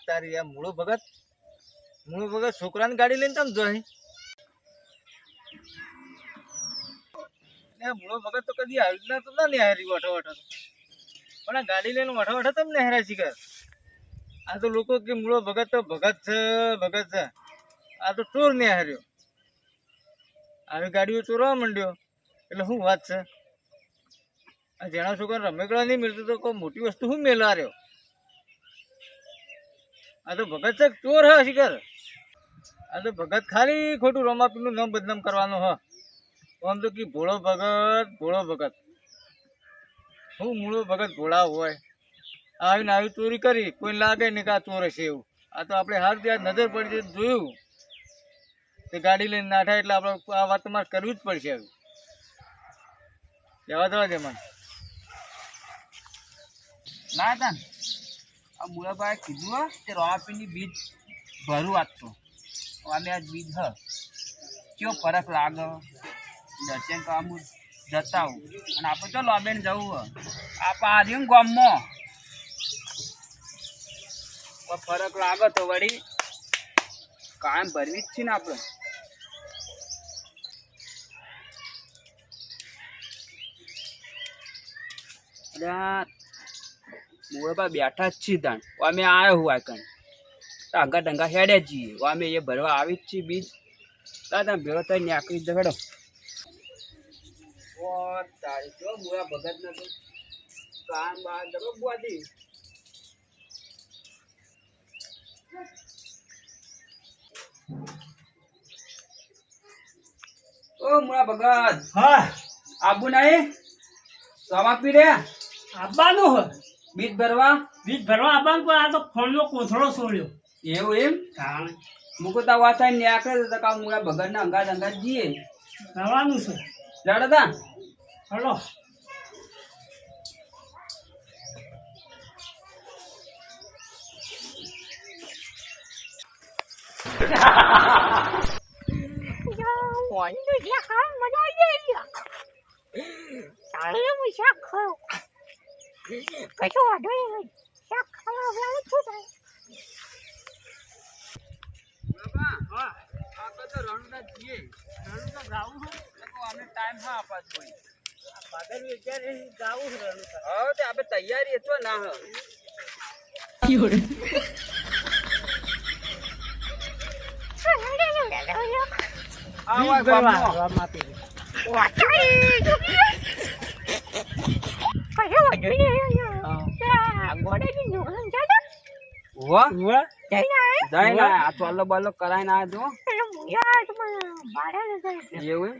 તારી આ મૂળો ભગત છોકરાની ગાડી લઈને તમે જોઈ મૂળો ભગત તો કદી આવી ના તો ના નિહારી વઠો પણ આ ગાડી લઈને વઠો તમે નિહાર્યા શીખર આ તો લોકો કે મૂળો ભગત તો ભગત છે આ તો ચોર નિહાર્યો આવી ગાડીઓ ચોરવા માંડ્યો એટલે શું વાત છે આ જેના છોકરા રમેકડા નહીં મળતું તો કોઈ મોટી વસ્તુ શું મેળવા રહ્યો આ તો ભગત છે ચોર હ શિખર આ તો ભગત ખાલી ખોટું રમાપીનું નામ બદનામ કરવાનું હ આમ તો કે ભોળો ભગત હું મૂળો ભગત ભોળા હોય આવીને આવી ચોરી કરી કોઈ લાગે ને કે આ ચોર હશે એવું આ તો આપણે હાર ત્યાં નજર પડી જોયું તે ગાડી લઈને નાઠા એટલે આપણે આ વાત તમારે કરવી જ પડશે હવે જવા દેવા દે મને ના તા આ મુળાભાઈ કીધું તે રોમાપીની બીજ ભરું વાંચતો અમે આજ બીજ કેવો ફરક લાગે દર્શન કરવા જતા હું અને આપણે તો લોબેન જવું આપણે આર્યું ગામમાં ફરક લાગે તો વળી કાયમ ભરવી જ છે ને આપણે મોબાઈલ બેઠા જ છીએ તાણ અમે આવ્યો હું આ ટાંગા ટંગા હેડે જઈએ અમે એ ભરવા આવી જ છીએ બીજ દાદા ભેળો થાય ને આકરી દગડો તારી જો મોડા ભગત ને તો કામ બાર દગો બુઆજી ઓ મોડા ભગત હા આબુ નહીં સમાપી રે આવવાનું હોય બીજ ભરવા આવવાનું પણ આ તો ફોનનો કોથળો છોડ્યો એવું એમ કારણ મુકુતા વાત થાય ને આકરે તો કામ મોડા ભગત ના અંગાત જઈએ જવાનું છે લડતા હલો કશો વાંધો નહીં શાક ખાવા શું થાય તૈયારી હતો ના ચોલો બોલો કરાય ના જો એવું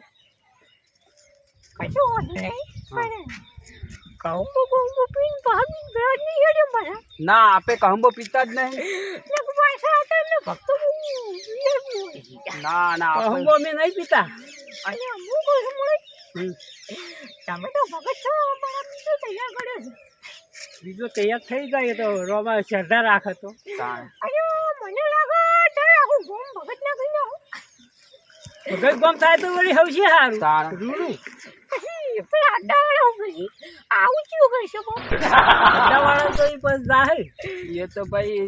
ના આપે કહંબો પીતા જ નહીં ના ના કહંબો અમે નહીં પીતા તમે તો ભગત છો બીજું તૈયાર કર્યો છે બીજો તૈયાર થઈ જાય તો રોમાં શ્રદ્ધા રાખે તો મને લાગે આખું ગોમ ભગત ના કહી ભગત ગમ થાય તો વળી હવશે સારું રૂડું આવું ચિયું કહી શકો વાળા તો એ પછી જાહે એ તો ભાઈ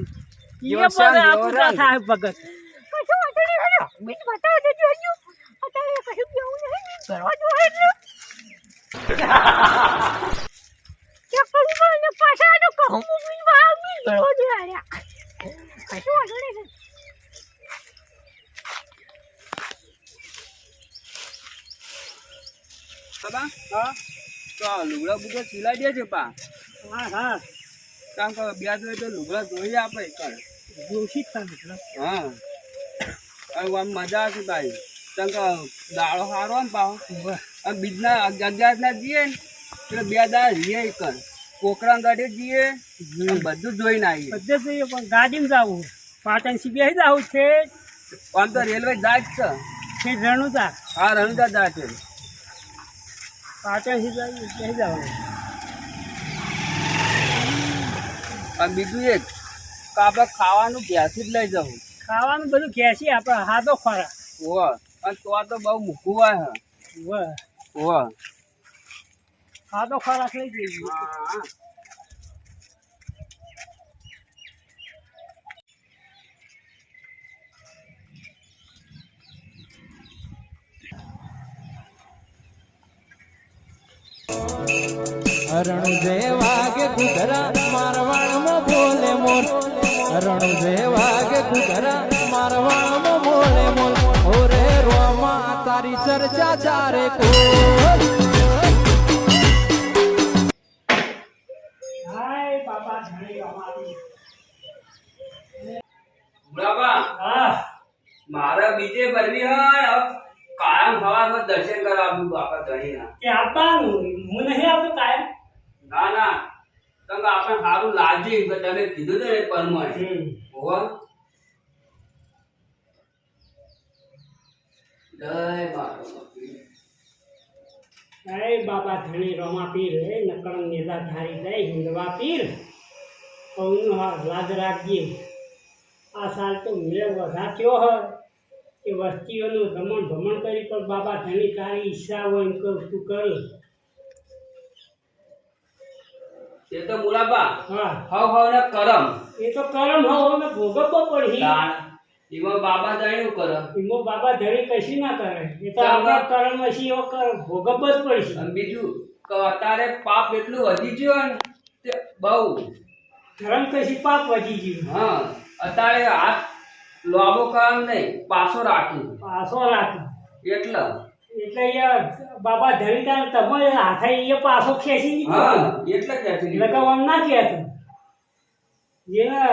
એ પછી આપું થાય ભગત કશું વાંધો નહીં બીજ બતાવો તો જોજો અત્યારે કશું જવું નહીં કરવા જોઈએ એટલે પાછા તો કહું બીજ ભાવ બીજ ભરવા જોઈએ કશું વાંધો નહીં હા તો લુગડા બુગડા સિલાઈ દે છે પા હા કામ કરો બ્યાજ હોય તો લુગડા ધોઈ આપે કર જોશી થાય હા આમ મજા આવશે તારી કારણ કે દાળો સારો ને પાવ અને બીજના 11 ના જઈએ ને એટલે 2 દાળ રહીએ કર કોકરા ગાડે જઈએ બધું જોઈને આવીએ બધે જઈએ પણ ગાડીમાં જવું પાટણ બેસી જવું છે આમ તો રેલવે જાય જ છે રણુજા હા રણુજા જાય છે પાટણ બેસી જવાનું અને બીજું એક કે આપણે ખાવાનું ઘેરથી જ લઈ જવું ખાવાનું બધું ખેંચી આપણે હાથો ખોરાક અને તો બહુ મૂકવું હોય હાથો ખોરાક લઈ જઈએ હા રણુ જે વાગે કુતરા મારવાડમાં બોલે મોર રણુ જે વાગે કુતરા મારવાડમાં બોલે મોર ઓરે રોમા તારી ચર્ચા ચારે કોર હાય બાપા ધણી અમારી બરાબર હા મારે બીજે ભરવી હોય કાયમ સવારમાં દર્શન કરવા આવું બાપા ધણીના કે આપવાનું હું નહીં આવતો કાયમ ના ના કેમ કે આપણે સારું લાગ્યું કે તમે કીધું ને પરમાણે હોવા જય મારો હાય બાપા ધણી રમા પીર હે નકળમ નેતા ધારી જાય હિંદવા પીર પૌનું હા લાજ રાખજે આ સાલ તો મેં વધા થયો હોય કે વસ્તીઓનું રમણ ભમણ કરી પણ બાબા ધણી તારી ઈચ્છા હોય એમ કહું તું કર એ તો મુલાબા હા હવ ને કરમ એ તો કરમ હવે મેં ભોગવવો પડી એમાં બાબા ધણી કરે એમાં બાબા ધણી કશી ના કરે એ તો આપણા કરમ હશે એવો ભોગવવો જ પડશે અને બીજું કે અત્યારે પાપ એટલું વધી ગયું ને તે બહુ ધર્મ કશી પાપ વધી ગયું હા અત્યારે હાથ લાંબો કામ નહીં પાછો રાખી પાછો રાખો એટલે એટલે યાર બાબા ધણી કાન તમે હાથે એ પાછો ખેંચી દીધો હા એટલે જ નથી એટલે કે આમ ના કહેતો જેને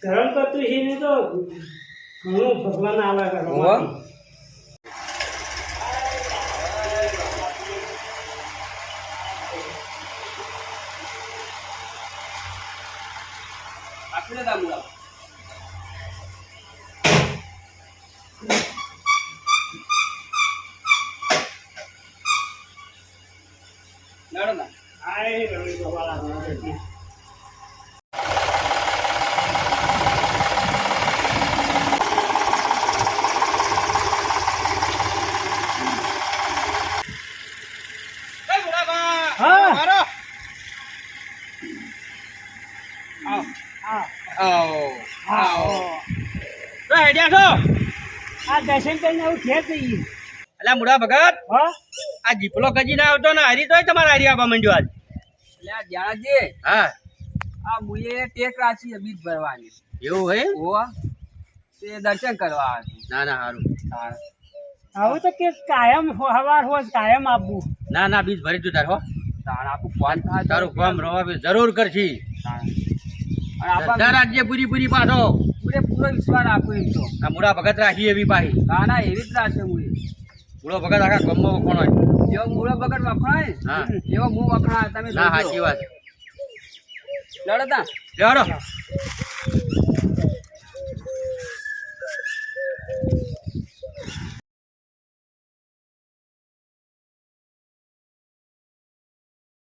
ધર્મ કરતું છે ને તો ઘણું ભગવાન આવે હોવે. આપણે તા મુલા નાડો ના આય રવિ બાબા હા આ દર્શન કરીને આવું ઘેર જઈએ અલ્યા મુડા ભગત હા આ જીપલો કજી ના આવતો ને હરી તોય તમારા હરી આવવા માંડ્યો આજ એટલે આ જાણાજી હા આ મુએ ટેક રાખી છે બીજ ભરવાની એવું હે હોવા તે દર્શન કરવા આવ્યો ના ના સારું હા આવું તો કે કાયમ હવાર હોય કાયમ આપવું ના ના બીજ ભરી તું તાર હો તાણ આપણું ફોન થાય તારું કામ રવા જરૂર કરશી અને આપણને રાજ્ય પૂરી પૂરી પાછો પૂરેપૂરો વિશ્વાસ રાખું એમ તો આ મુડા ભગત રાખી એવી પાહી ના ના એવી જ રાખશે મુએ મુડો ભગત આખા ગમમાં વખોણ હોય જેવો મૂળો બગડ વખણાય હા. એવો હું વખણાય તમે ના જોજો. સાચી વાત લડતા લેવાડો